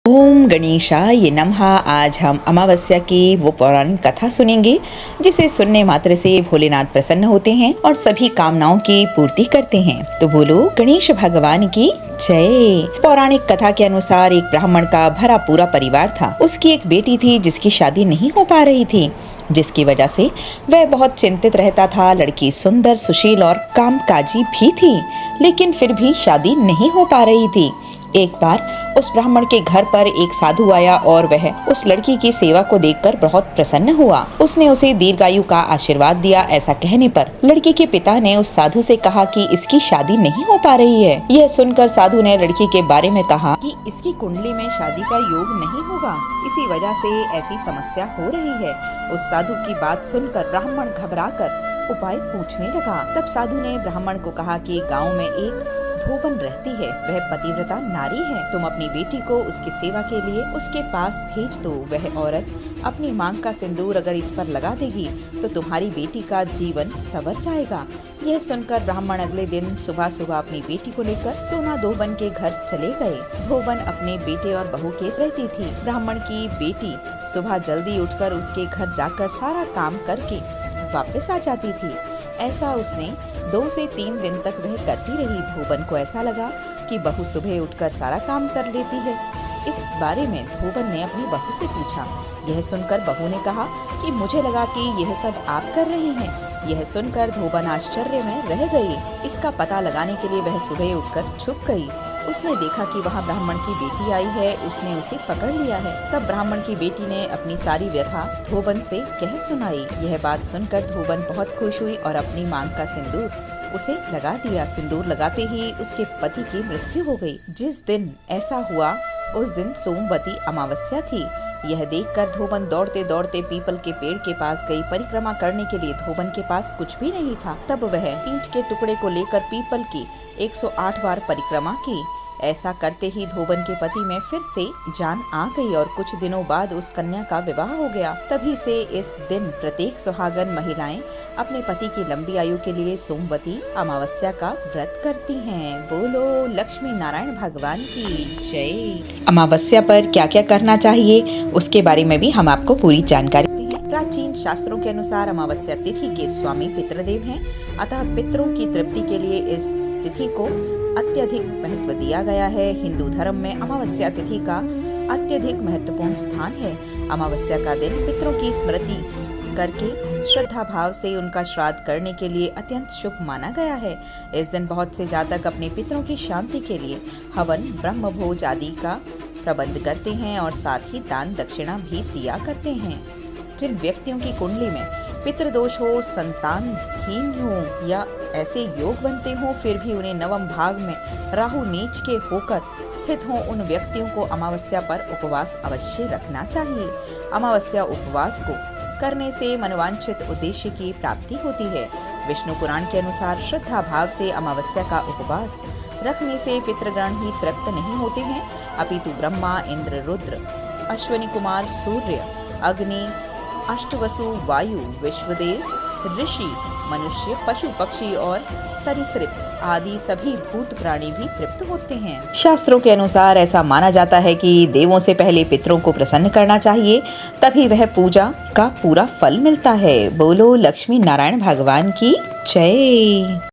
ओम गणेशाय नमः। आज हम अमावस्या की वो पौराणिक कथा सुनेंगे जिसे सुनने मात्र से भोलेनाथ प्रसन्न होते हैं और सभी कामनाओं की पूर्ति करते हैं। तो बोलो गणेश भगवान की जय। पौराणिक कथा के अनुसार एक ब्राह्मण का भरा पूरा परिवार था। उसकी एक बेटी थी जिसकी शादी नहीं हो पा रही थी, जिसकी वजह से वह बहुत चिंतित रहता था। लड़की सुंदर, सुशील और कामकाजी भी थी, लेकिन फिर भी शादी नहीं हो पा रही थी। एक बार उस ब्राह्मण के घर पर एक साधु आया और वह उस लड़की की सेवा को देखकर बहुत प्रसन्न हुआ। उसने उसे दीर्घायु का आशीर्वाद दिया। ऐसा कहने पर लड़की के पिता ने उस साधु से कहा कि इसकी शादी नहीं हो पा रही है। यह सुनकर साधु ने लड़की के बारे में कहा कि इसकी कुंडली में शादी का योग नहीं होगा, इसी वजह से ऐसी समस्या हो रही है। उस साधु की बात सुनकर ब्राह्मण घबराकर उपाय पूछने लगा। तब साधु ने ब्राह्मण को कहा कि गाँव में एक धोबन रहती है, वह पतिव्रता नारी है। तुम अपनी बेटी को उसकी सेवा के लिए उसके पास भेज दो। वह औरत अपनी मांग का सिंदूर अगर इस पर लगा देगी तो तुम्हारी बेटी का जीवन संवर जाएगा। यह सुनकर ब्राह्मण अगले दिन सुबह सुबह अपनी बेटी को लेकर सोना धोबन के घर चले गए। धोबन अपने बेटे और बहू के रहती थी। ब्राह्मण की बेटी सुबह जल्दी उठकर उसके घर जाकर सारा काम करके वापस आ जाती थी। ऐसा उसने 2 से 3 दिन तक वह करती रही। धोबन को ऐसा लगा कि बहू सुबह उठकर सारा काम कर लेती है। इस बारे में धोबन ने अपनी बहू से पूछा। यह सुनकर बहू ने कहा कि मुझे लगा कि यह सब आप कर रही हैं। यह सुनकर धोबन आश्चर्य में रह गई। इसका पता लगाने के लिए वह सुबह उठकर छुप गई। उसने देखा कि वहाँ ब्राह्मण की बेटी आई है। उसने उसे पकड़ लिया है। तब ब्राह्मण की बेटी ने अपनी सारी व्यथा धोबन से कह सुनाई। यह बात सुनकर धोबन बहुत खुश हुई और अपनी मांग का सिंदूर उसे लगा दिया। सिंदूर लगाते ही उसके पति की मृत्यु हो गई। जिस दिन ऐसा हुआ उस दिन सोमवती अमावस्या थी। यह देखकर धोबन दौड़ते दौड़ते पीपल के पेड़ के पास गई। परिक्रमा करने के लिए धोबन के पास कुछ भी नहीं था। तब वह ईंट के टुकड़े को लेकर पीपल की 108 बार परिक्रमा की। ऐसा करते ही धोबन के पति में फिर से जान आ गई और कुछ दिनों बाद उस कन्या का विवाह हो गया। तभी से इस दिन प्रत्येक सुहागन महिलाएं अपने पति की लंबी आयु के लिए सोमवती अमावस्या का व्रत करती हैं। बोलो लक्ष्मी नारायण भगवान की जय। अमावस्या पर क्या क्या करना चाहिए उसके बारे में भी हम आपको पूरी जानकारी दी है। प्राचीन शास्त्रों के अनुसार अमावस्या तिथि के स्वामी पितृदेव हैं, अतः पितरों की तृप्ति के लिए इस तिथि को अत्यधिक महत्व दिया गया है। हिंदू धर्म में अमावस्या तिथि का अत्यधिक महत्वपूर्ण स्थान है। अमावस्या का दिन पितरों की स्मृति करके श्रद्धा भाव से उनका श्राद्ध करने के लिए अत्यंत शुभ माना गया है। इस दिन बहुत से जातक अपने पितरों की शांति के लिए हवन, ब्रह्म भोज आदि का प्रबंध करते हैं और साथ ही दान दक्षिणा भी दिया करते हैं। जिन व्यक्तियों की कुंडली में पितृदोष हो, संतानहीन हो या ऐसे योग बनते हो फिर भी उन्हें नवम भाग में राहु नीच के होकर स्थित हो, उन व्यक्तियों को अमावस्या पर उपवास अवश्य रखना चाहिए। अमावस्या उपवास को करने से मनोवांछित उद्देश्य की प्राप्ति होती है। विष्णु पुराण के अनुसार श्रद्धा भाव से अमावस्या का उपवास रखने से पितृगण ही तृप्त नहीं होते हैं, अपितु ब्रह्मा, इंद्र, रुद्र, अश्विनी कुमार, सूर्य, अग्नि, अष्टवसु, वायु, विश्वदेव, ऋषि, मनुष्य, पशु पक्षी और सरीसृप आदि सभी भूत प्राणी भी तृप्त होते हैं। शास्त्रों के अनुसार ऐसा माना जाता है कि देवों से पहले पितरों को प्रसन्न करना चाहिए, तभी वह पूजा का पूरा फल मिलता है। बोलो लक्ष्मी नारायण भगवान की जय।